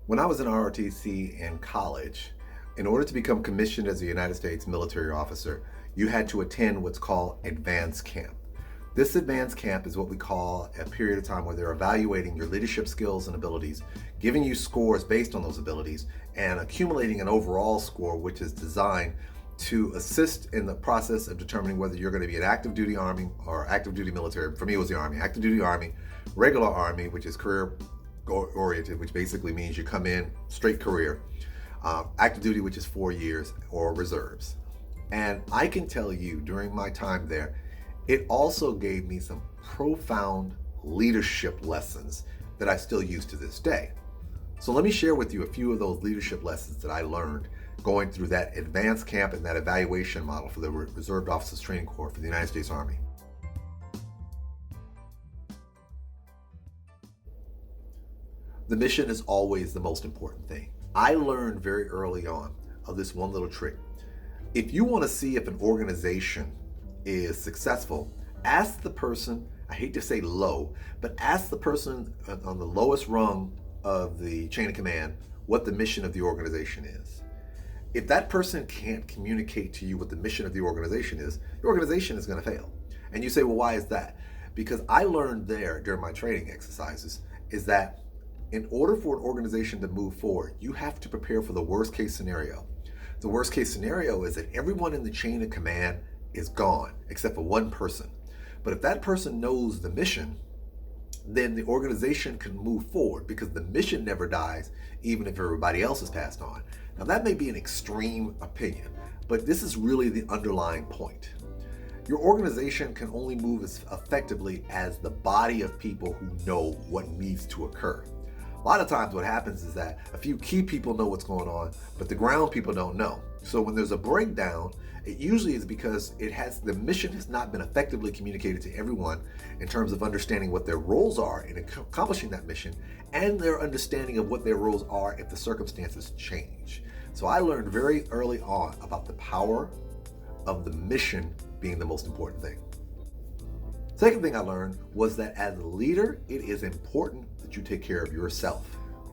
When I was in ROTC in college, in order to become commissioned as a United States military officer, you had to attend what's called advanced camp. This advanced camp is what we call a period of time where they're evaluating your leadership skills and abilities, giving you scores based on those abilities, and accumulating an overall score which is designed to assist in the process of determining whether you're going to be an active duty Army or active duty military. For me, it was the Army. Active duty Army, regular Army, which is career oriented, which basically means you come in straight career, active duty, which is 4 years, or reserves. And I can tell you during my time there, it also gave me some profound leadership lessons that I still use to this day. So let me share with you a few of those leadership lessons that I learned going through that advanced camp and that evaluation model for the Reserved Officers Training Corps for the United States Army. The mission is always the most important thing. I learned very early on of this one little trick. If you want to see if an organization is successful, ask the person, I hate to say low, but ask the person on the lowest rung of the chain of command what the mission of the organization is. If that person can't communicate to you what the mission of the organization is going to fail. And you say, well, why is that? Because I learned there during my training exercises is that in order for an organization to move forward, you have to prepare for the worst case scenario. The worst case scenario is that everyone in the chain of command is gone except for one person. But if that person knows the mission, then the organization can move forward because the mission never dies, even if everybody else has passed on. Now, that may be an extreme opinion, but this is really the underlying point. Your organization can only move as effectively as the body of people who know what needs to occur. A lot of times what happens is that a few key people know what's going on, but the ground people don't know. So when there's a breakdown, it usually is because the mission has not been effectively communicated to everyone in terms of understanding what their roles are in accomplishing that mission and their understanding of what their roles are if the circumstances change. So I learned very early on about the power of the mission being the most important thing. Second thing I learned was that as a leader, it is important that you take care of yourself.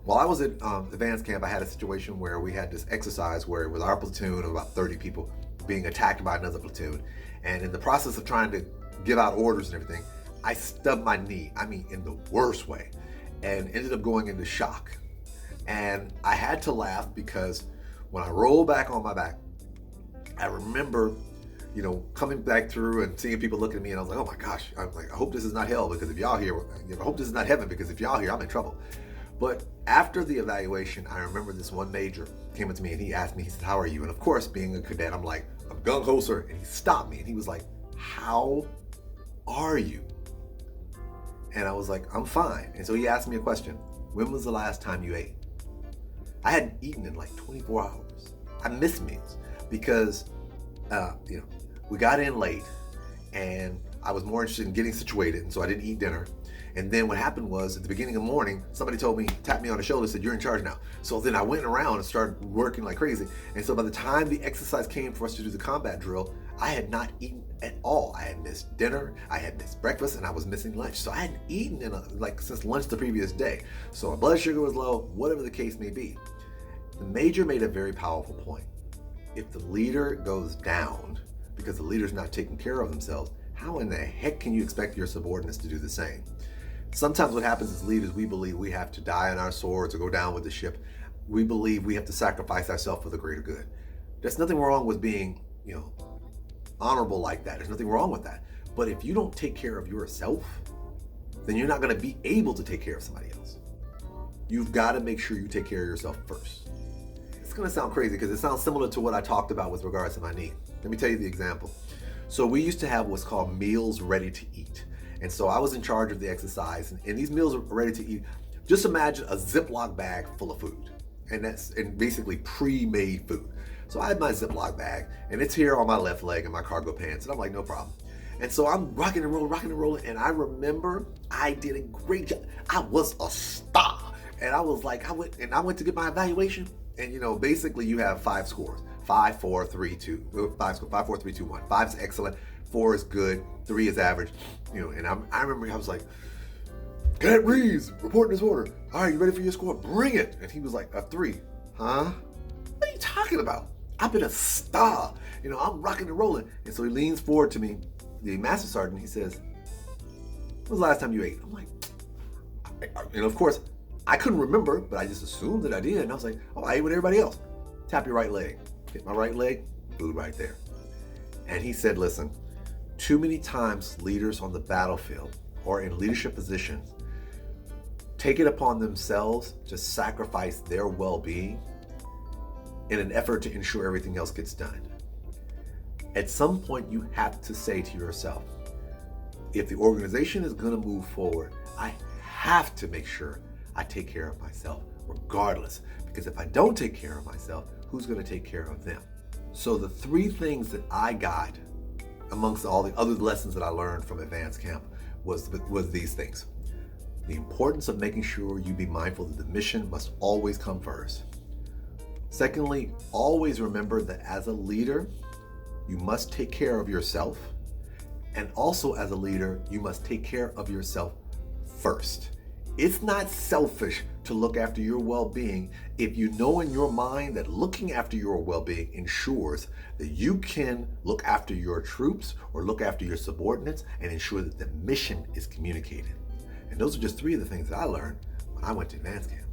While I was at advanced camp, I had a situation where we had this exercise where it was our platoon of about 30 people being attacked by another platoon. And in the process of trying to give out orders and everything, I stubbed my knee, in the worst way, and ended up going into shock. And I had to laugh because when I rolled back on my back, I remember coming back through and seeing people looking at me, and I was like, oh my gosh, I'm like, I hope this is not hell, because if y'all here, I hope this is not heaven, because if y'all here, I'm in trouble. But after the evaluation, I remember this one major came up to me and he asked me, he said, how are you? And of course, being a cadet, I'm like, I'm gung-ho, sir. And he stopped me and he was like, how are you? And I was like, I'm fine. And so he asked me a question. When was the last time you ate? I hadn't eaten in like 24 hours. I miss meals because, we got in late and I was more interested in getting situated, and so I didn't eat dinner. And then what happened was at the beginning of the morning, somebody tapped me on the shoulder and said, you're in charge now. So then I went around and started working like crazy. And so by the time the exercise came for us to do the combat drill, I had not eaten at all. I had missed dinner, I had missed breakfast, and I was missing lunch. So I hadn't eaten since lunch the previous day. So my blood sugar was low, whatever the case may be. The major made a very powerful point. If the leader goes down because the leader's not taking care of themselves, how in the heck can you expect your subordinates to do the same? Sometimes what happens as leaders, we believe we have to die on our swords or go down with the ship. We believe we have to sacrifice ourselves for the greater good. There's nothing wrong with being, honorable like that. There's nothing wrong with that. But if you don't take care of yourself, then you're not going to be able to take care of somebody else. You've got to make sure you take care of yourself first. It's going to sound crazy because it sounds similar to what I talked about with regards to my knee. Let me tell you the example. So we used to have what's called meals ready to eat. And so I was in charge of the exercise, and these meals are ready to eat. Just imagine a Ziploc bag full of food, and basically pre-made food. So I had my Ziploc bag, and it's here on my left leg in my cargo pants, and I'm like, no problem. And so I'm rocking and rolling, and I remember I did a great job. I was a star, and I was like, I went to get my evaluation, and basically you have 5 scores: 5, 4, 3, 2, 5, 4, 3, 2, 1. 5 is excellent, 4 is good, 3 is average, and I remember I was like, Cadet Reeves, reporting this order. All right, you ready for your score? Bring it. And he was like, a 3. Huh? What are you talking about? I've been a star. I'm rocking and rolling. And so he leans forward to me, the master sergeant. He says, when was the last time you ate? I'm like, and of course, I couldn't remember, but I just assumed that I did. And I was like, oh, I ate with everybody else. Tap your right leg. Hit my right leg, food right there. And he said, listen, too many times leaders on the battlefield or in leadership positions take it upon themselves to sacrifice their well-being in an effort to ensure everything else gets done. At some point, you have to say to yourself, if the organization is going to move forward, I have to make sure I take care of myself regardless, because if I don't take care of myself, who's going to take care of them? So the 3 things that I got amongst all the other lessons that I learned from Advanced Camp was these things. The importance of making sure you be mindful that the mission must always come first. Secondly, always remember that as a leader, you must take care of yourself. And also as a leader, you must take care of yourself first. It's not selfish to look after your well-being if you know in your mind that looking after your well-being ensures that you can look after your troops or look after your subordinates and ensure that the mission is communicated. And those are just 3 of the things that I learned when I went to Advanced Camp.